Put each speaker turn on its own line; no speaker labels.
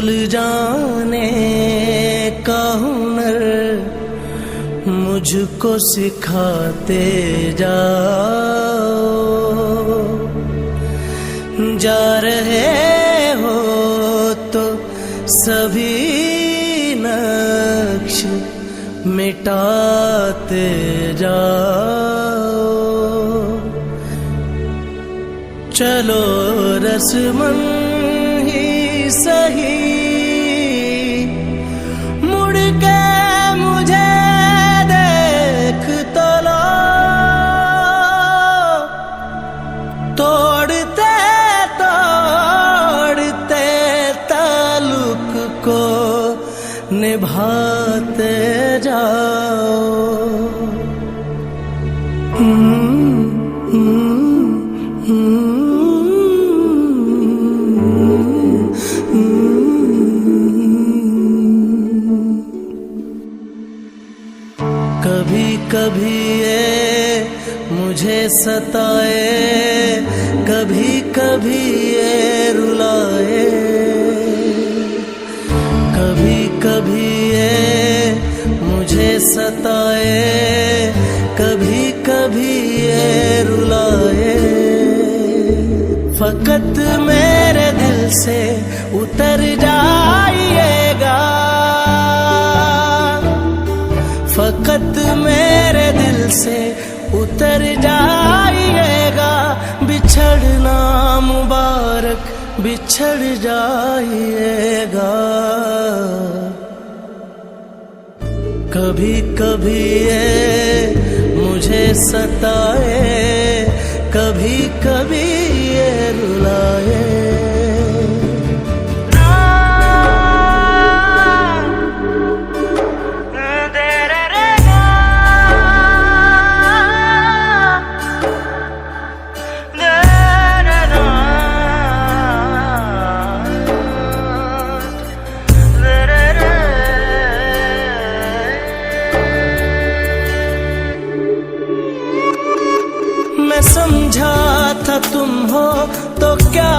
भूल जाने का हुनर मुझको सिखाते जाओ। जा रहे हो तो सभी नक्श मिटाते जाओ। चलो रस्मन ही सही मुड़ के मुझे देख तो लो। तोड़ते तोड़ते ताल्लुक को निभाते जाओ। कभी कभी ये मुझे सताए, कभी कभी ये रुलाए। कभी कभी ये मुझे सताए, कभी कभी ये रुलाए। फकत मेरे दिल से उतर जाइएगा, फकत मेरे दिल से उतर जाइएगा। बिछड़ना मुबारक बिछड़ जाइएगा। कभी कभी ये मुझे सताए, कभी कभी ये रुलाए। मैं समझा था तुम हो तो क्या